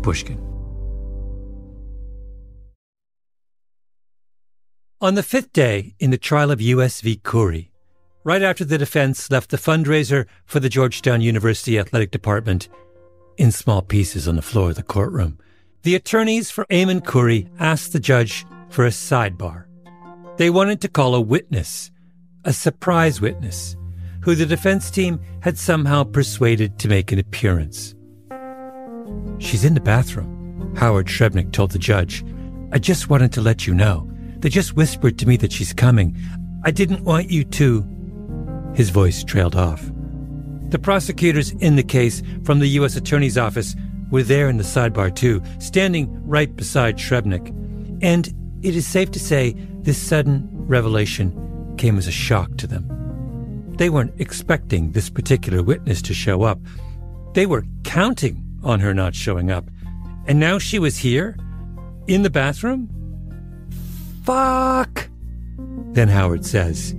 Pushkin. On the fifth day in the trial of U.S. v. Curry, right after the defense left the fundraiser for the Georgetown University Athletic Department in small pieces on the floor of the courtroom, the attorneys for Eamon Curry asked the judge for a sidebar. They wanted to call a witness, a surprise witness, who the defense team had somehow persuaded to make an appearance. "She's in the bathroom," Howard Shrebnick told the judge. "I just wanted to let you know. They just whispered to me that she's coming. I didn't want you to..." His voice trailed off. The prosecutors in the case from the U.S. Attorney's Office were there in the sidebar too, standing right beside Shrebnick. And it is safe to say this sudden revelation came as a shock to them. They weren't expecting this particular witness to show up. They were counting on her not showing up. And now she was here? In the bathroom? Fuck! Then Howard says,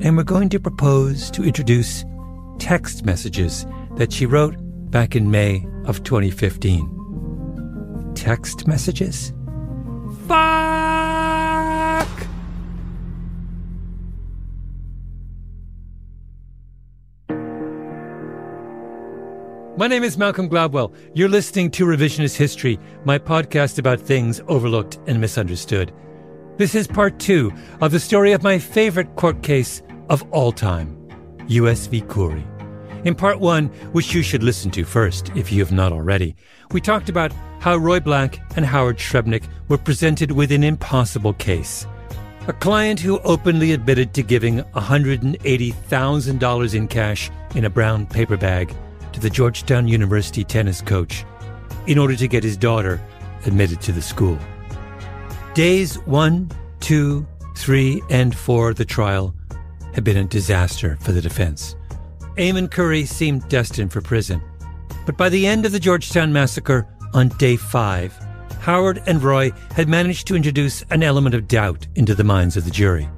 "And we're going to propose to introduce text messages that she wrote back in May of 2015. Text messages? Fuck! My name is Malcolm Gladwell. You're listening to Revisionist History, my podcast about things overlooked and misunderstood. This is part 2 of the story of my favorite court case of all time, U.S. v. Curry. In part 1, which you should listen to first if you have not already, we talked about how Roy Black and Howard Shrebnick were presented with an impossible case. A client who openly admitted to giving $180,000 in cash in a brown paper bag to the Georgetown University tennis coach in order to get his daughter admitted to the school. Days 1, 2, 3, and 4 of the trial had been a disaster for the defense. Eamon Curry seemed destined for prison. But by the end of the Georgetown massacre, on day 5, Howard and Roy had managed to introduce an element of doubt into the minds of the jury.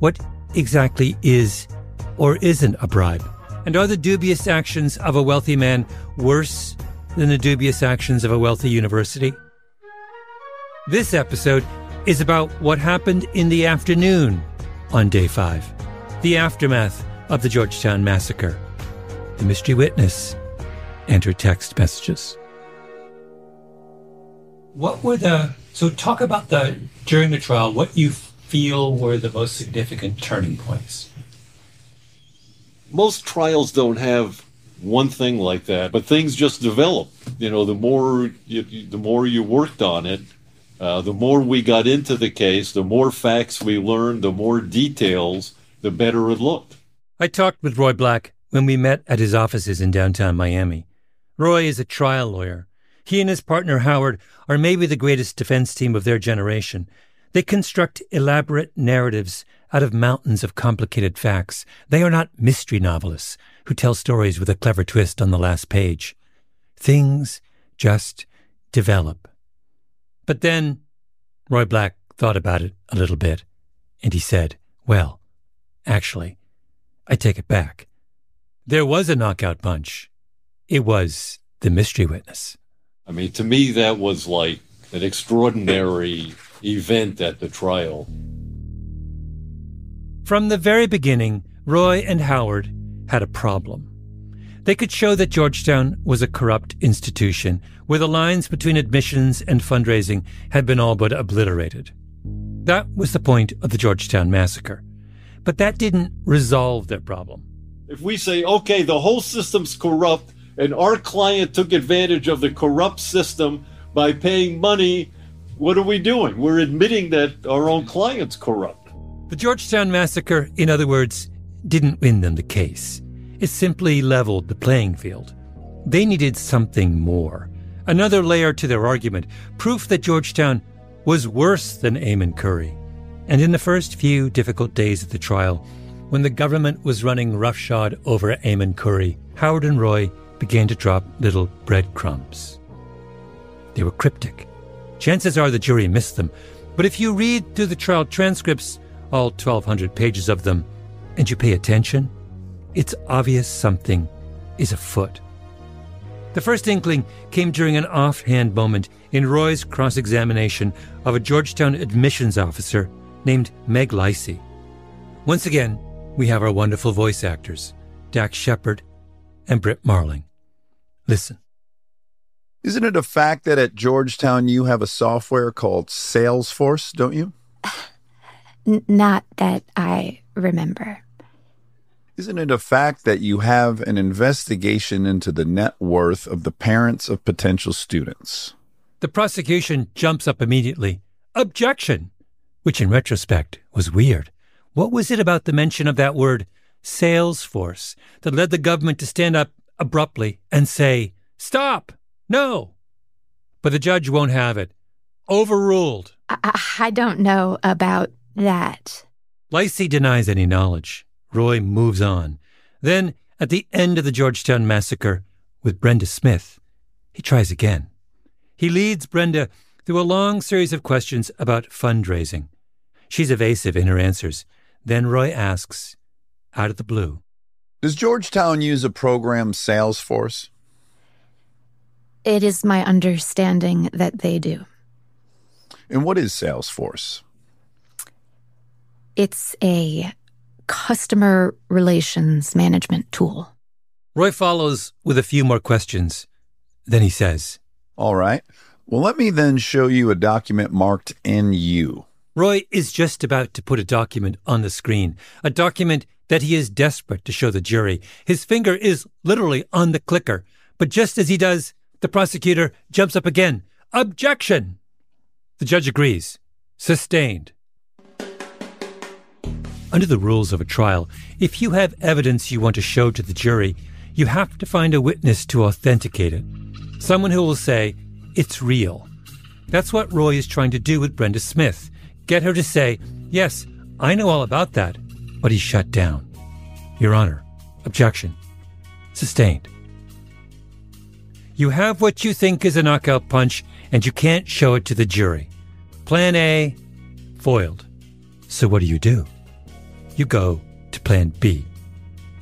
What exactly is or isn't a bribe? And are the dubious actions of a wealthy man worse than the dubious actions of a wealthy university? This episode is about what happened in the afternoon on day 5, the aftermath of the Georgetown massacre, the mystery witness, and her text messages. So talk about during the trial, what you feel were the most significant turning points. Most trials don't have one thing like that, but things just develop. You know, the more you worked on it, the more we got into the case, the more facts we learned, the more details, the better it looked. I talked with Roy Black when we met at his offices in downtown Miami. Roy is a trial lawyer. He and his partner Howard are maybe the greatest defense team of their generation. They construct elaborate narratives out of mountains of complicated facts. They are not mystery novelists who tell stories with a clever twist on the last page. Things just develop. But then Roy Black thought about it a little bit, and he said, "Well, actually, I take it back. There was a knockout punch. It was the mystery witness." I mean, to me, that was like an extraordinary event at the trial. From the very beginning, Roy and Howard had a problem. They could show that Georgetown was a corrupt institution where the lines between admissions and fundraising had been all but obliterated. That was the point of the Georgetown massacre. But that didn't resolve their problem. If we say, okay, the whole system's corrupt, and our client took advantage of the corrupt system by paying money, what are we doing? We're admitting that our own client's corrupt. The Georgetown massacre, in other words, didn't win them the case. It simply leveled the playing field. They needed something more, another layer to their argument, proof that Georgetown was worse than Eamon Curry. And in the first few difficult days of the trial, when the government was running roughshod over Eamon Curry, Howard and Roy began to drop little breadcrumbs. They were cryptic. Chances are the jury missed them, but if you read through the trial transcripts, all 1,200 pages of them, and you pay attention, it's obvious something is afoot. The first inkling came during an offhand moment in Roy's cross-examination of a Georgetown admissions officer named Meg Lacey. Once again, we have our wonderful voice actors, Dax Shepard and Britt Marling. Listen. Isn't it a fact that at Georgetown you have a software called Salesforce, don't you? Not that I remember. Isn't it a fact that you have an investigation into the net worth of the parents of potential students? The prosecution jumps up immediately. Objection! Which in retrospect was weird. What was it about the mention of that word, Salesforce, that led the government to stand up abruptly and say, "Stop! No!" But the judge won't have it. Overruled. I don't know about that. Lacey denies any knowledge. Roy moves on. Then, at the end of the Georgetown massacre, with Brenda Smith, he tries again. He leads Brenda through a long series of questions about fundraising. She's evasive in her answers. Then Roy asks, out of the blue, Does Georgetown use a program, Salesforce? It is my understanding that they do. And what is Salesforce? It's a customer relations management tool. Roy follows with a few more questions. Then he says, All right. Well, let me then show you a document marked NU. Roy is just about to put a document on the screen, a document that he is desperate to show the jury. His finger is literally on the clicker. But just as he does, the prosecutor jumps up again. Objection! The judge agrees. Sustained. Under the rules of a trial, if you have evidence you want to show to the jury, you have to find a witness to authenticate it. Someone who will say, it's real. That's what Roy is trying to do with Brenda Smith. Get her to say, yes, I know all about that, but he's shut down. Your Honor, objection. Sustained. You have what you think is a knockout punch, and you can't show it to the jury. Plan A, foiled. So what do? You go to Plan B,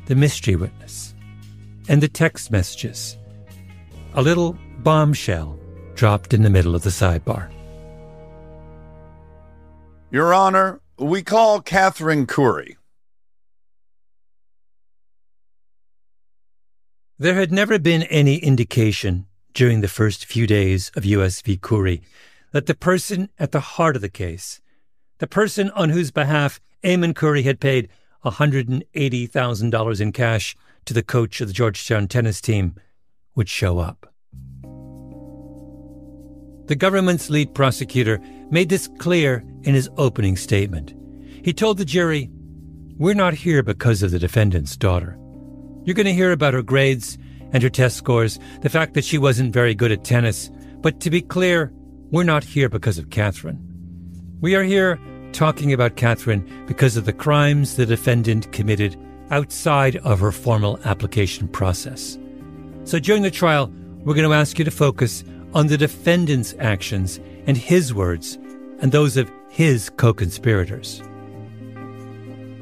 the mystery witness, and the text messages. A little bombshell dropped in the middle of the sidebar. Your Honor, we call Catherine Curry. There had never been any indication during the first few days of U.S. v. Curry that the person at the heart of the case, the person on whose behalf Eamon Curry had paid $180,000 in cash to the coach of the Georgetown tennis team, would show up. The government's lead prosecutor made this clear in his opening statement. He told the jury, "We're not here because of the defendant's daughter. You're going to hear about her grades and her test scores, the fact that she wasn't very good at tennis. But to be clear, we're not here because of Catherine. We are here talking about Catherine because of the crimes the defendant committed outside of her formal application process. So during the trial, we're going to ask you to focus on the defendant's actions and his words and those of his co-conspirators."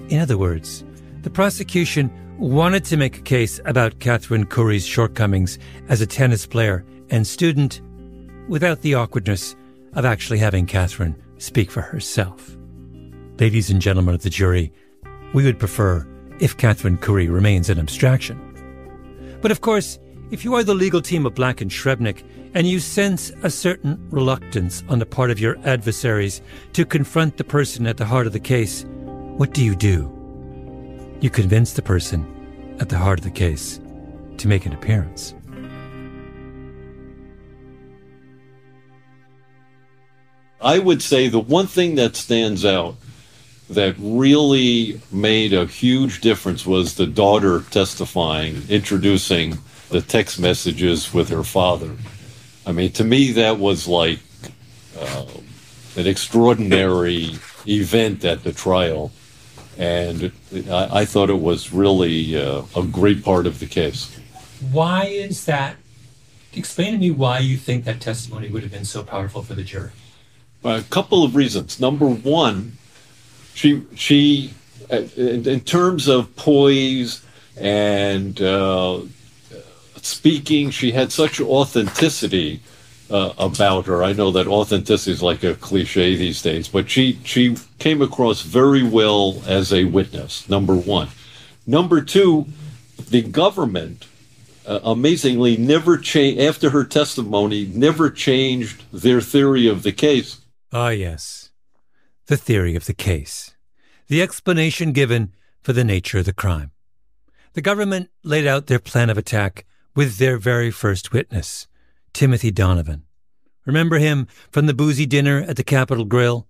In other words, the prosecution wanted to make a case about Catherine Curry's shortcomings as a tennis player and student without the awkwardness of actually having Catherine speak for herself. Ladies and gentlemen of the jury, we would prefer if Catherine Curry remains an abstraction. But of course, if you are the legal team of Black and Shrebnick and you sense a certain reluctance on the part of your adversaries to confront the person at the heart of the case, what do? You convince the person at the heart of the case to make an appearance. I would say the one thing that stands out that really made a huge difference was the daughter testifying, introducing the text messages with her father. I mean, to me, that was like an extraordinary event at the trial. And I thought it was really a great part of the case. Why is that? Explain to me why you think that testimony would have been so powerful for the jury. A couple of reasons. Number one, she in terms of poise and speaking. She had such authenticity about her. I know that authenticity is like a cliche these days, but she came across very well as a witness, number one. Number two, the government, amazingly, never changed, after her testimony, never changed their theory of the case. Ah, yes. The theory of the case. The explanation given for the nature of the crime. The government laid out their plan of attack with their very first witness, Timothy Donovan. Remember him from the boozy dinner at the Capitol Grill?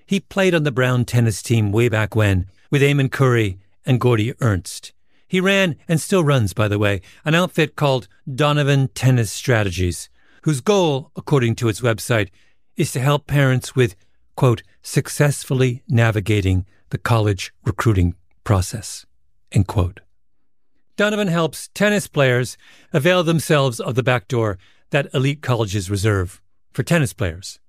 He played on the Brown tennis team way back when with Eamon Curry and Gordy Ernst. He ran, and still runs, by the way, an outfit called Donovan Tennis Strategies, whose goal, according to its website, is to help parents with, quote, successfully navigating the college recruiting process, end quote. Donovan helps tennis players avail themselves of the back door that elite colleges reserve for tennis players.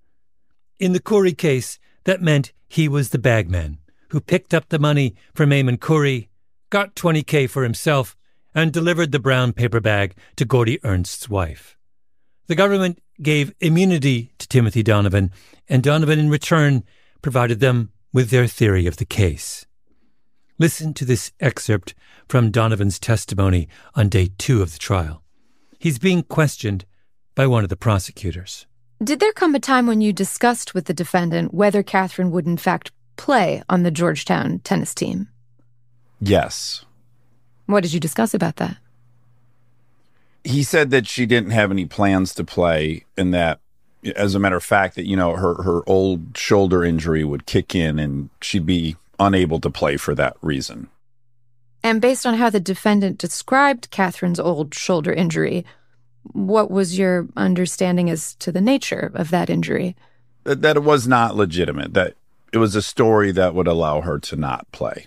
In the Curry case, that meant he was the bagman who picked up the money from Eamon Curry, got $20K for himself, and delivered the brown paper bag to Gordy Ernst's wife. The government gave immunity to Timothy Donovan, and Donovan in return provided them with their theory of the case. Listen to this excerpt from Donovan's testimony on day 2 of the trial. He's being questioned by one of the prosecutors. Did there come a time when you discussed with the defendant whether Catherine would in fact play on the Georgetown tennis team? Yes. What did you discuss about that? He said that she didn't have any plans to play, and that, as a matter of fact, that, her old shoulder injury would kick in and she'd be unable to play for that reason. And based on how the defendant described Catherine's old shoulder injury, what was your understanding as to the nature of that injury? That it was not legitimate, that it was a story that would allow her to not play.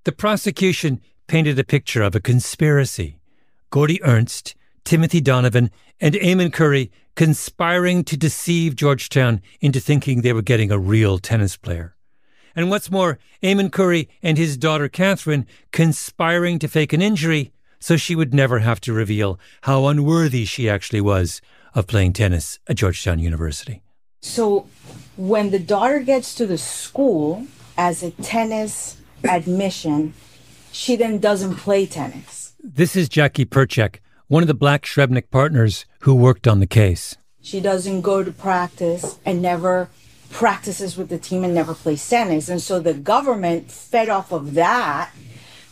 The prosecution painted a picture of a conspiracy. Gordy Ernst, Timothy Donovan, and Eamon Curry conspiring to deceive Georgetown into thinking they were getting a real tennis player. And what's more, Eamon Curry and his daughter Catherine conspiring to fake an injury so she would never have to reveal how unworthy she actually was of playing tennis at Georgetown University. So when the daughter gets to the school as a tennis admission, she then doesn't play tennis. This is Jackie Perchek, one of the Black Shrebnick partners who worked on the case. She doesn't go to practice and never practices with the team and never plays tennis. And so the government fed off of that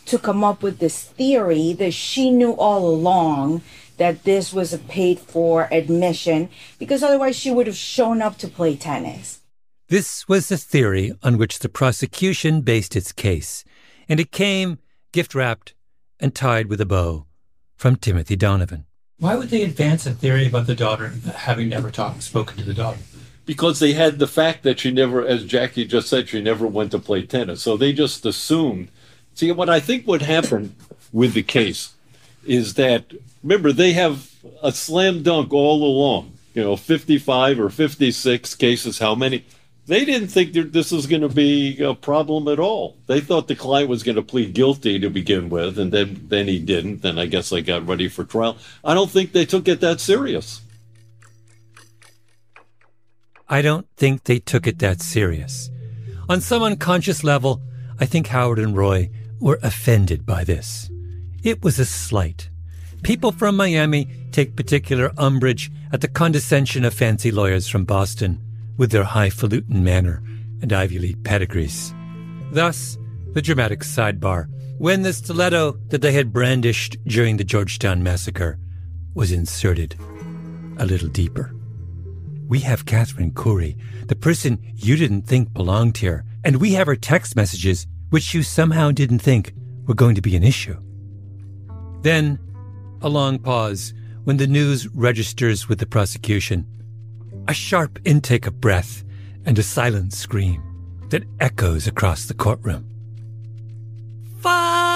to come up with this theory that she knew all along that this was a paid-for admission, because otherwise she would have shown up to play tennis. This was the theory on which the prosecution based its case, and it came gift-wrapped and tied with a bow from Timothy Donovan. Why would they advance a theory about the daughter having never spoken to the daughter? Because they had the fact that she never, as Jackie just said, she never went to play tennis. So they just assumed. See, what I think would happen with the case is that, remember, they have a slam dunk all along, 55 or 56 cases, how many? They didn't think that this was going to be a problem at all. They thought the client was going to plead guilty to begin with, and then he didn't. Then I guess they got ready for trial. I don't think they took it that serious. I don't think they took it that serious. On some unconscious level, I think Howard and Roy were offended by this. It was a slight. People from Miami take particular umbrage at the condescension of fancy lawyers from Boston with their highfalutin manner and Ivy League pedigrees. Thus, the dramatic sidebar, when the stiletto that they had brandished during the Georgetown massacre was inserted a little deeper. We have Catherine Curry, the person you didn't think belonged here, and we have her text messages, which you somehow didn't think were going to be an issue. Then, a long pause when the news registers with the prosecution. A sharp intake of breath and a silent scream that echoes across the courtroom. Fuck!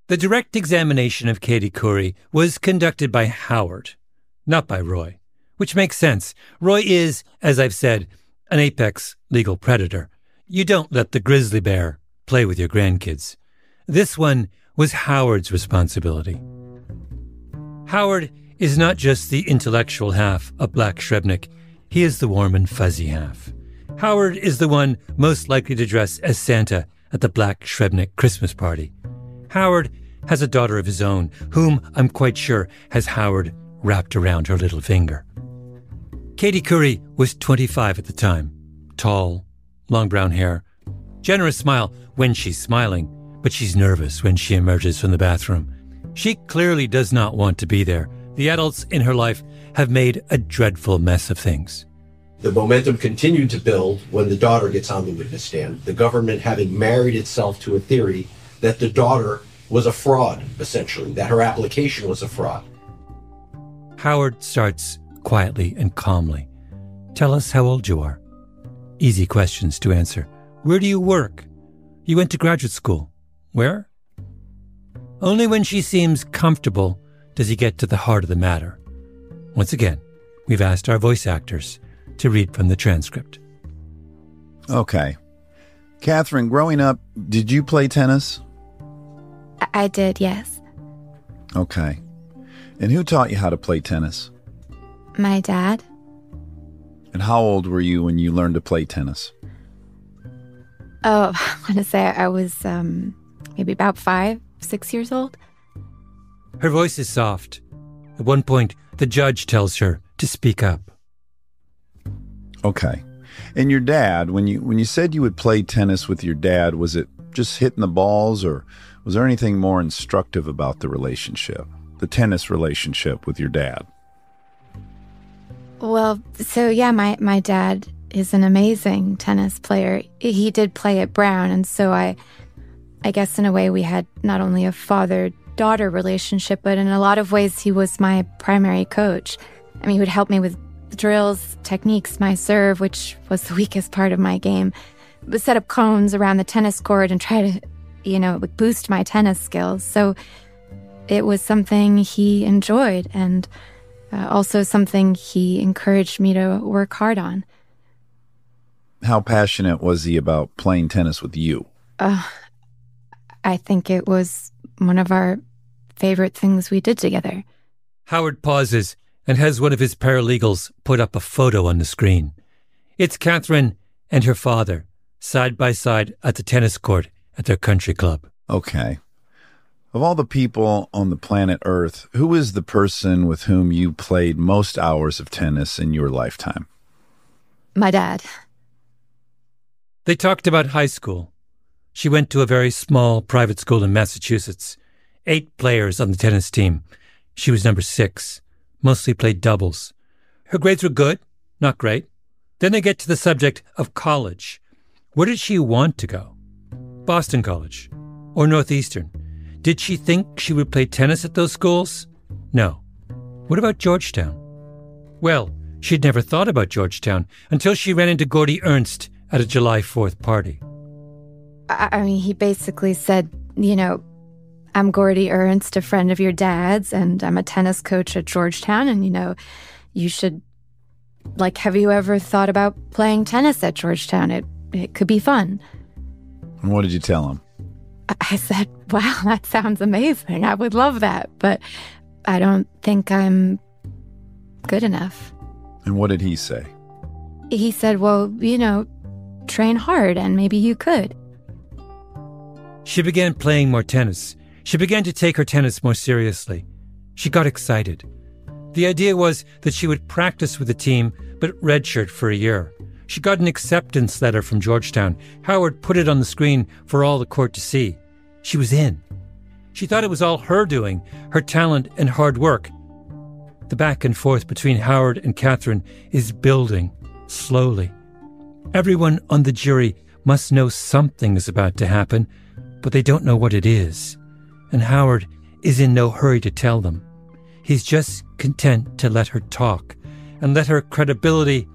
The direct examination of Katie Curry was conducted by Howard, not by Roy, which makes sense. Roy is, as I've said, an apex legal predator. You don't let the grizzly bear play with your grandkids. This one was Howard's responsibility. Howard is not just the intellectual half of Black Shrebnik. He is the warm and fuzzy half. Howard is the one most likely to dress as Santa at the Black Shrebnik Christmas party. Howard has a daughter of his own, whom I'm quite sure has Howard wrapped around her little finger. Katie Curry was 25 at the time. Tall, long brown hair, generous smile when she's smiling, but she's nervous when she emerges from the bathroom. She clearly does not want to be there. The adults in her life have made a dreadful mess of things. The momentum continued to build when the daughter gets on the witness stand, the government having married itself to a theory that the daughter was a fraud, essentially, that her application was a fraud. Howard starts quietly and calmly. Tell us how old you are. Easy questions to answer. Where do you work? You went to graduate school. Where? Only when she seems comfortable does he get to the heart of the matter. Once again, we've asked our voice actors to read from the transcript. Okay. Catherine, growing up, did you play tennis? I did, yes. Okay. And who taught you how to play tennis? My dad. And how old were you when you learned to play tennis? Oh, I want to say I was maybe about 5, 6 years old. Her voice is soft. At one point, the judge tells her to speak up. Okay. And your dad, when you said you would play tennis with your dad, was it just hitting the balls, or was there anything more instructive about the relationship, the tennis relationship with your dad? Well, so yeah, my dad is an amazing tennis player. He did play at Brown, and so I guess in a way we had not only a father-daughter relationship, but in a lot of ways he was my primary coach. I mean, he would help me with drills, techniques, my serve, which was the weakest part of my game, but set up cones around the tennis court and try to, boost my tennis skills. So it was something he enjoyed, and also something he encouraged me to work hard on. How passionate was he about playing tennis with you? I think it was one of our favorite things we did together. Howard pauses and has one of his paralegals put up a photo on the screen. It's Catherine and her father, side by side at the tennis court at their country club. Okay. Of all the people on the planet Earth, who is the person with whom you played most hours of tennis in your lifetime? My dad. They talked about high school. She went to a very small private school in Massachusetts. 8 players on the tennis team. She was number 6. Mostly played doubles. Her grades were good, not great. Then they get to the subject of college. Where did she want to go? Boston College or Northeastern? Did she think she would play tennis at those schools? No. What about Georgetown? Well, she'd never thought about Georgetown until she ran into Gordy Ernst at a July 4th party. I mean, he basically said, I'm Gordy Ernst, a friend of your dad's, and I'm a tennis coach at Georgetown, and, you should, have you ever thought about playing tennis at Georgetown? It could be fun. And what did you tell him? I said, wow, that sounds amazing. I would love that, but I don't think I'm good enough. And what did he say? He said, well, train hard and maybe you could. She began playing more tennis. She began to take her tennis more seriously. She got excited. The idea was that she would practice with the team, but redshirt for a year. She got an acceptance letter from Georgetown. Howard put it on the screen for all the court to see. She was in. She thought it was all her doing, her talent and hard work. The back and forth between Howard and Catherine is building, slowly. Everyone on the jury must know something is about to happen, but they don't know what it is. And Howard is in no hurry to tell them. He's just content to let her talk and let her credibility,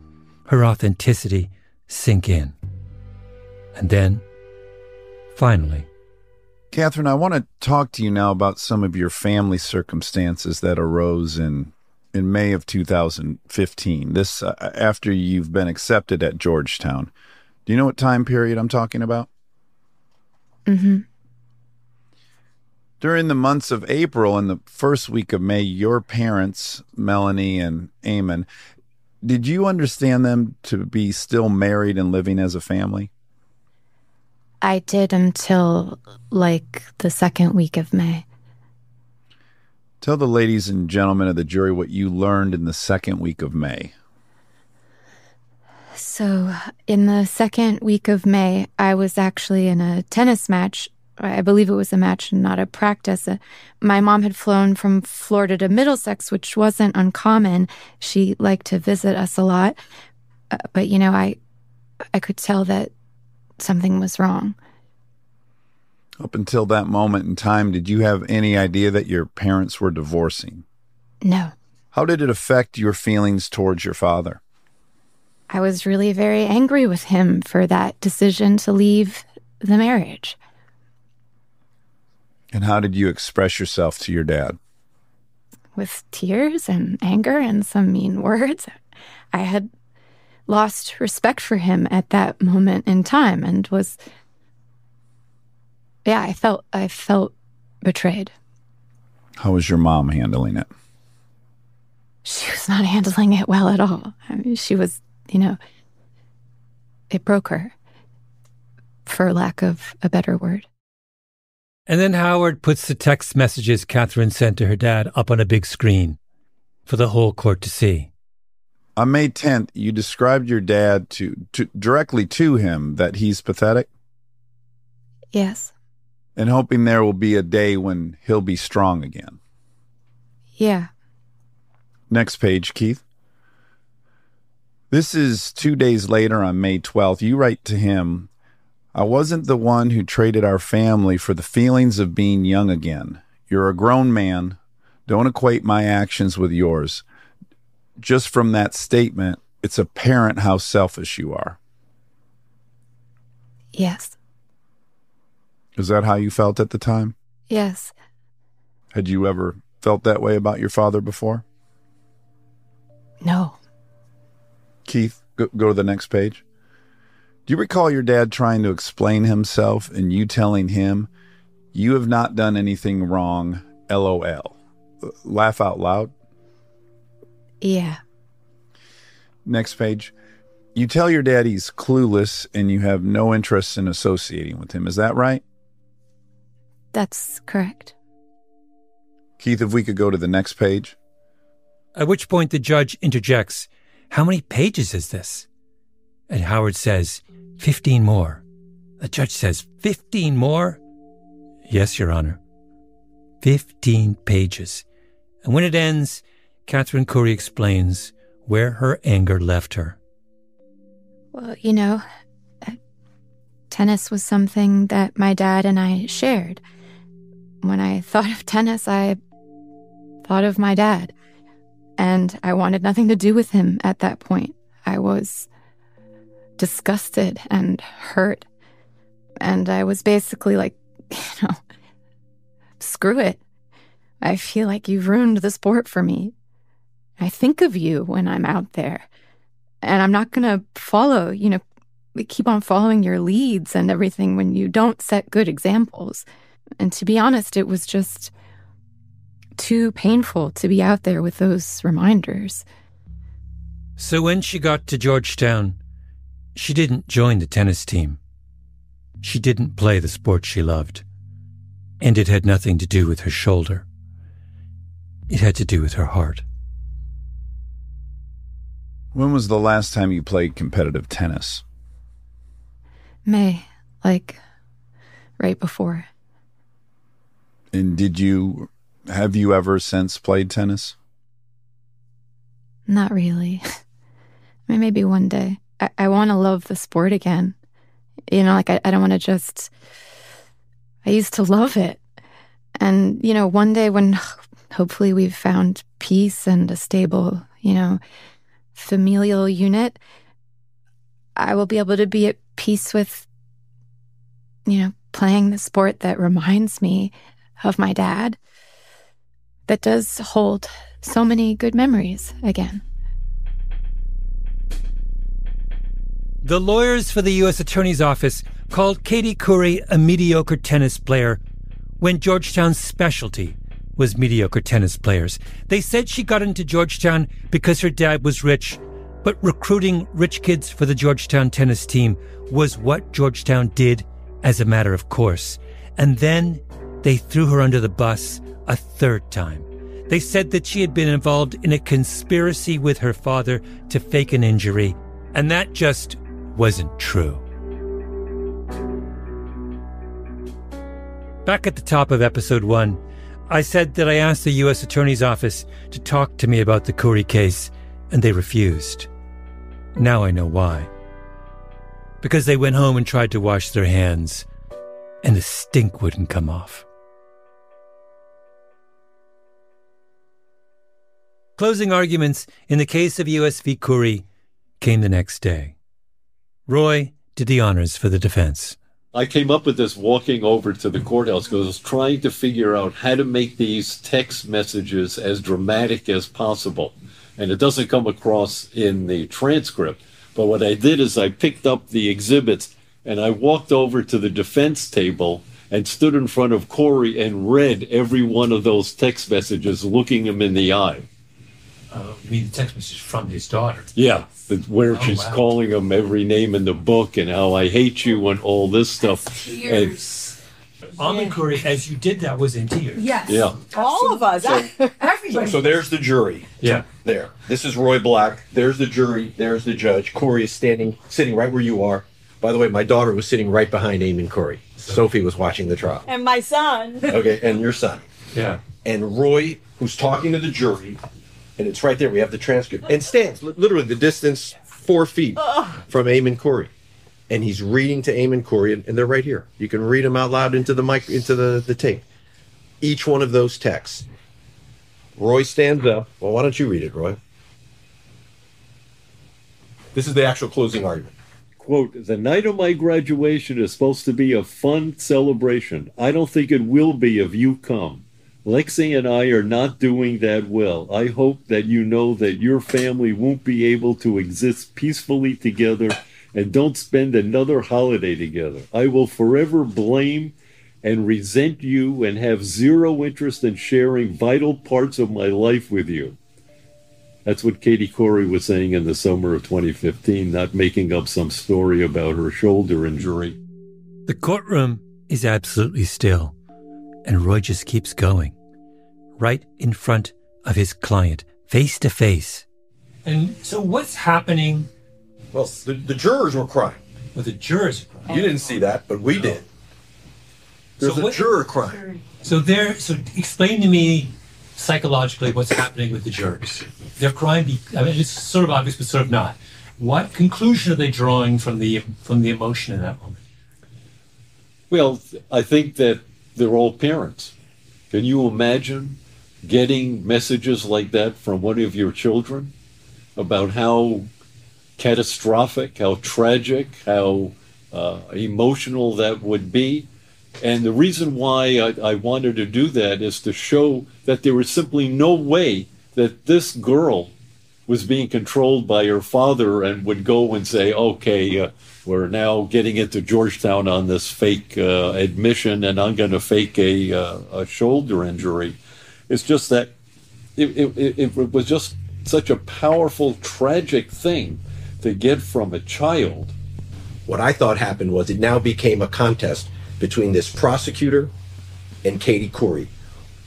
her authenticity, sink in. And then, finally, Catherine, I want to talk to you now about some of your family circumstances that arose in May of 2015. This after you've been accepted at Georgetown. Do you know what time period I'm talking about? Mm-hmm. During the months of April and the first week of May, your parents, Melanie and Eamon, did you understand them to be still married and living as a family? I did until, the second week of May. Tell the ladies and gentlemen of the jury what you learned in the second week of May. So, in the second week of May, I was actually in a tennis match. I believe it was a match and not a practice. My mom had flown from Florida to Middlesex, which wasn't uncommon. She liked to visit us a lot. But, I could tell that something was wrong. Up until that moment in time, did you have any idea that your parents were divorcing? No. How did it affect your feelings towards your father? I was really very angry with him for that decision to leave the marriage. And how did you express yourself to your dad? With tears and anger and some mean words. I had lost respect for him at that moment in time and was, I felt betrayed. How was your mom handling it? She was not handling it well at all. I mean, she was, it broke her, for lack of a better word. And then Howard puts the text messages Catherine sent to her dad up on a big screen for the whole court to see. On May 10th, you described your dad to directly to him that he's pathetic? Yes. And hoping there will be a day when he'll be strong again. Yeah. Next page, Keith. This is 2 days later on May 12th. You write to him, I wasn't the one who traded our family for the feelings of being young again. You're a grown man. Don't equate my actions with yours. Just from that statement, it's apparent how selfish you are. Yes. Is that how you felt at the time? Yes. Had you ever felt that way about your father before? No. Keith, go to the next page. Do you recall your dad trying to explain himself and you telling him, you have not done anything wrong, LOL? Laugh out loud? Yeah. Next page. You tell your dad he's clueless and you have no interest in associating with him. Is that right? That's correct. Keith, if we could go to the next page. At which point the judge interjects, how many pages is this? And Howard says, 15 more. The judge says, 15 more? Yes, Your Honor. 15 pages. And when it ends, Catherine Curry explains where her anger left her. Well, tennis was something that my dad and I shared. When I thought of tennis, I thought of my dad. And I wanted nothing to do with him at that point. I was disgusted and hurt. And I was basically like, screw it. I feel like you've ruined the sport for me. I think of you when I'm out there. And I'm not going to follow, keep on following your leads and everything when you don't set good examples. And to be honest, it was just too painful to be out there with those reminders. So when she got to Georgetown, she didn't join the tennis team. She didn't play the sport she loved. And it had nothing to do with her shoulder. It had to do with her heart. When was the last time you played competitive tennis? May, right before. And have you ever since played tennis? Not really. Maybe one day. I want to love the sport again. I don't want to just... I used to love it. And, one day when hopefully we've found peace and a stable, familial unit, I will be able to be at peace with, playing the sport that reminds me of my dad, that does hold so many good memories again. The lawyers for the U.S. Attorney's Office called Katie Curry a mediocre tennis player when Georgetown's specialty was mediocre tennis players. They said she got into Georgetown because her dad was rich, but recruiting rich kids for the Georgetown tennis team was what Georgetown did as a matter of course. And then they threw her under the bus a third time. They said that she had been involved in a conspiracy with her father to fake an injury, and that just wasn't true. Back at the top of episode 1, I said that I asked the U.S. Attorney's Office to talk to me about the Curry case, and they refused. Now I know why. Because they went home and tried to wash their hands, and the stink wouldn't come off. Closing arguments in the case of U.S. v. Curry came the next day. Roy did the honors for the defense. I came up with this walking over to the courthouse because I was trying to figure out how to make these text messages as dramatic as possible. And it doesn't come across in the transcript. But what I did is I picked up the exhibits and I walked over to the defense table and stood in front of Corey and read every one of those text messages, looking him in the eye. You mean the text message from his daughter? Yeah, where she's calling him every name in the book and how I hate you and all this stuff. Tears. Almond Curry, as you did that, was in tears. Yes. Yeah. All of us. Everybody. So there's the jury. Yeah. There. This is Roy Black. There's the jury. There's the judge. Corey is sitting right where you are. By the way, my daughter was sitting right behind Eamon Curry. Sophie was watching the trial. And my son. Okay, and your son. Yeah. And Roy, who's talking to the jury, and it's right there. We have the transcript. And stands literally the distance 4 feet from Eamon Curry. And he's reading to Eamon Curry, and they're right here. You can read them out loud into the mic, into the tape. Each one of those texts. Roy stands up. Well, why don't you read it, Roy? This is the actual closing argument. Quote, the night of my graduation is supposed to be a fun celebration. I don't think it will be if you come. Lexi and I are not doing that well. I hope that you know that your family won't be able to exist peacefully together and don't spend another holiday together. I will forever blame and resent you and have zero interest in sharing vital parts of my life with you. That's what Katie Curry was saying in the summer of 2015, not making up some story about her shoulder injury. The courtroom is absolutely still, and Roy just keeps going, right in front of his client, face to face. And so what's happening? Well, the jurors were crying. Well, the jurors are crying. You didn't see that, but we did. There's a juror crying. So explain to me psychologically what's happening with the jurors. They're crying. I mean, it's sort of obvious, but sort of not. What conclusion are they drawing from the emotion in that moment? Well, I think that they're all parents. Can you imagine getting messages like that from one of your children about how catastrophic, how tragic, how emotional that would be? And the reason why I wanted to do that is to show that there was simply no way that this girl was being controlled by her father and would go and say, okay, we're now getting into Georgetown on this fake admission and I'm going to fake a shoulder injury. It's just that it was just such a powerful, tragic thing to get from a child. What I thought happened was it now became a contest between this prosecutor and Katie Curry.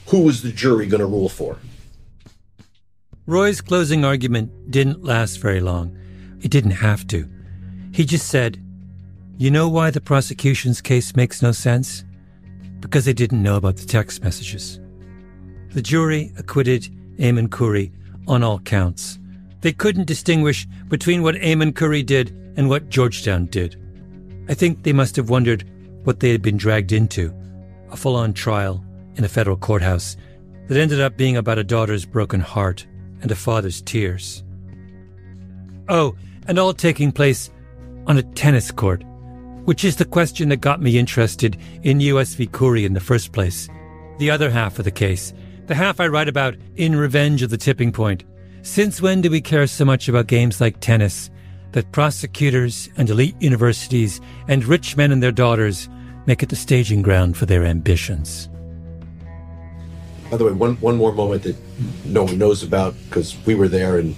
Who was the jury going to rule for? Roy's closing argument didn't last very long. It didn't have to. He just said, you know why the prosecution's case makes no sense? Because they didn't know about the text messages. The jury acquitted Eamon Curry on all counts. They couldn't distinguish between what Eamon Curry did and what Georgetown did. I think they must have wondered what they had been dragged into, a full-on trial in a federal courthouse that ended up being about a daughter's broken heart and a father's tears. Oh, and all taking place on a tennis court, which is the question that got me interested in U.S. v. Curry in the first place. The other half of the case, the half I write about in Revenge of the Tipping Point. Since when do we care so much about games like tennis that prosecutors and elite universities and rich men and their daughters make it the staging ground for their ambitions? By the way, one more moment that no one knows about because we were there and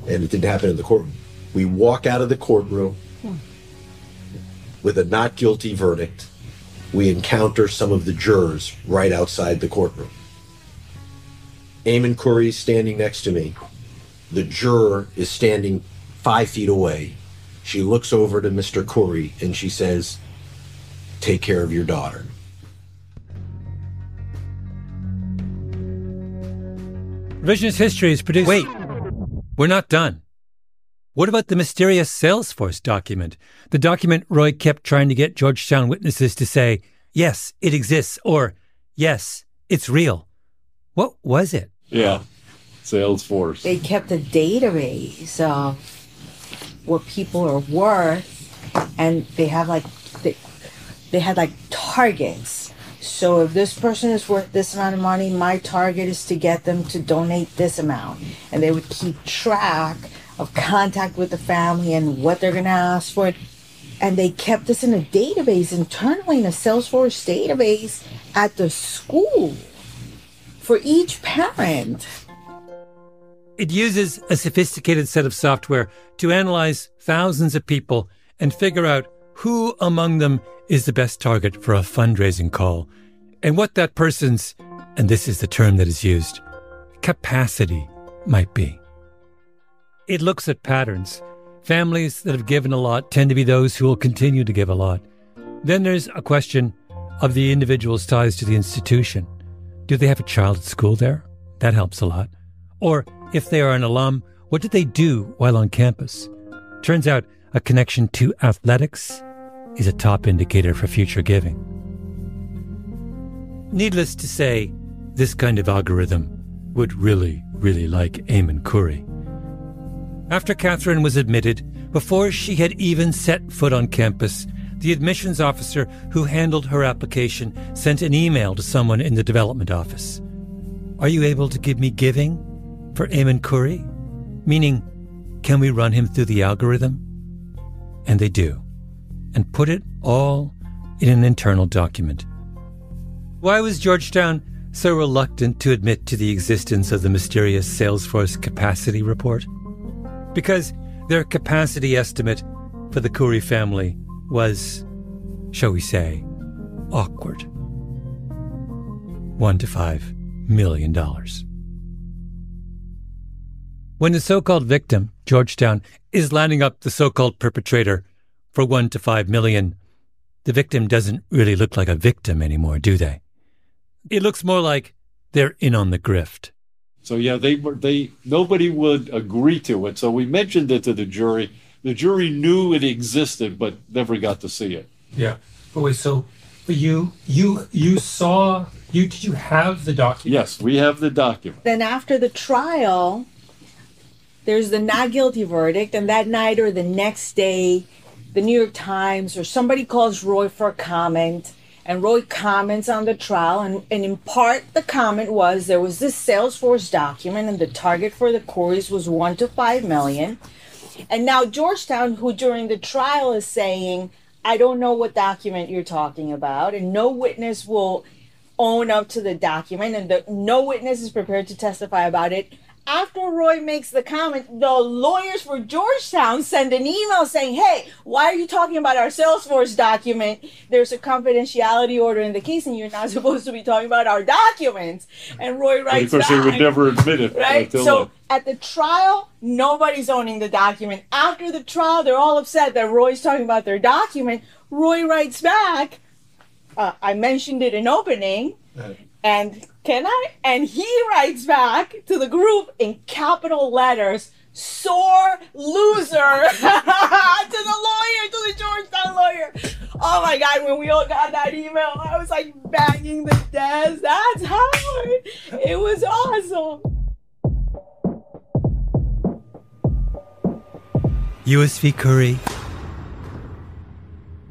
it didn't happen in the courtroom. We walk out of the courtroom with a not guilty verdict. We encounter some of the jurors right outside the courtroom. Eamon Curry's standing next to me. The juror is standing 5 feet away. She looks over to Mr. Curry and she says, "Take care of your daughter." Revisionist History is produced... Wait, we're not done. What about the mysterious Salesforce document? The document Roy kept trying to get Georgetown witnesses to say, yes, it exists, or yes, it's real. What was it? Yeah, Salesforce. They kept a database of what people are worth, and they had like targets. So if this person is worth this amount of money, my target is to get them to donate this amount. And they would keep track of contact with the family and what they're going to ask for. And they kept this in a database, internally in a Salesforce database at the school for each parent. It uses a sophisticated set of software to analyze thousands of people and figure out who among them is the best target for a fundraising call, and what that person's, and this is the term that is used, capacity might be. It looks at patterns. Families that have given a lot tend to be those who will continue to give a lot. Then there's a question of the individual's ties to the institution. Do they have a child at school there? That helps a lot. Or if they are an alum, what did they do while on campus? Turns out a connection to athletics is a top indicator for future giving. Needless to say, this kind of algorithm would really, really like Eamon Curry. After Catherine was admitted, before she had even set foot on campus, the admissions officer who handled her application sent an email to someone in the development office. Are you able to give me giving for Eamon Curry? Meaning, can we run him through the algorithm? And they do, and put it all in an internal document. Why was Georgetown so reluctant to admit to the existence of the mysterious Salesforce capacity report? Because their capacity estimate for the Curry family was, shall we say, awkward. $1 to $5 million. When the so-called victim, Georgetown, is lining up the so-called perpetrator for $1 to $5 million, the victim doesn't really look like a victim anymore, do they? It looks more like they're in on the grift. So yeah, nobody would agree to it. So we mentioned it to the jury. The jury knew it existed, but never got to see it. Yeah. But wait, so for you did you have the document? Yes, we have the document. Then after the trial, there's the not guilty verdict, and that night or the next day, the New York Times or somebody calls Roy for a comment, and Roy comments on the trial, and in part the comment was there was this Salesforce document and the target for the Currys was $1 to $5 million. And now Georgetown, who during the trial is saying, I don't know what document you're talking about, and no witness will own up to the document, and no witness is prepared to testify about it. After Roy makes the comment, the lawyers for Georgetown send an email saying, hey, why are you talking about our Salesforce document? There's a confidentiality order in the case, and you're not supposed to be talking about our documents. And Roy writes back. Because they would never admit it. Right? So at the trial, nobody's owning the document. After the trial, they're all upset that Roy's talking about their document. Roy writes back, I mentioned it in opening, and can I? And he writes back to the group in capital letters, sore loser, to the Georgetown lawyer. Oh my God, when we all got that email, I was like banging the desk. That's Howard. It was awesome. U.S. v. Curry.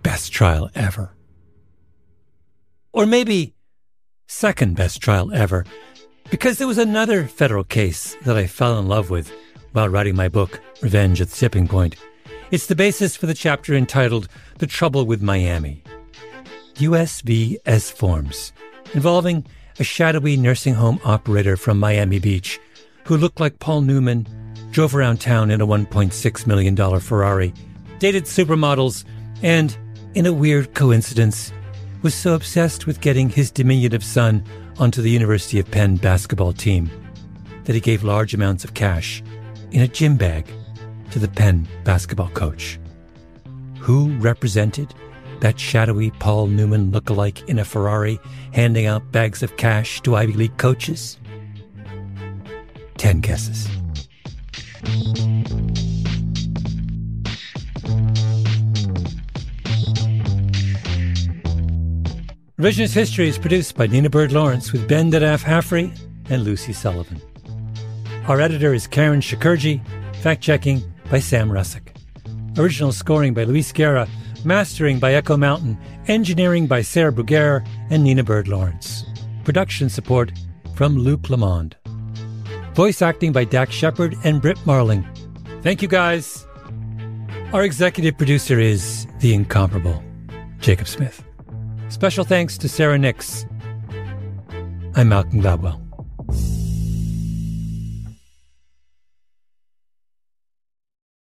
best trial ever. Or maybe second best trial ever, because there was another federal case that I fell in love with while writing my book, Revenge at the Tipping Point. It's the basis for the chapter entitled The Trouble with Miami. U.S. v. S. Forms, involving a shadowy nursing home operator from Miami Beach who looked like Paul Newman, drove around town in a $1.6 million Ferrari, dated supermodels, and, in a weird coincidence, was so obsessed with getting his diminutive son onto the University of Penn basketball team that he gave large amounts of cash in a gym bag to the Penn basketball coach. Who represented that shadowy Paul Newman lookalike in a Ferrari handing out bags of cash to Ivy League coaches? 10 guesses. Revisionist History is produced by Nina Bird Lawrence with Ben Dadaf Haffrey and Lucy Sullivan. Our editor is Karen Shakurji, fact-checking by Sam Russick. Original scoring by Luis Guerra, mastering by Echo Mountain, engineering by Sarah Bruguer and Nina Bird Lawrence. Production support from Luke Lamond. Voice acting by Dax Shepard and Britt Marling. Thank you, guys. Our executive producer is the incomparable Jacob Smith. Special thanks to Sarah Nix. I'm Malcolm Gladwell.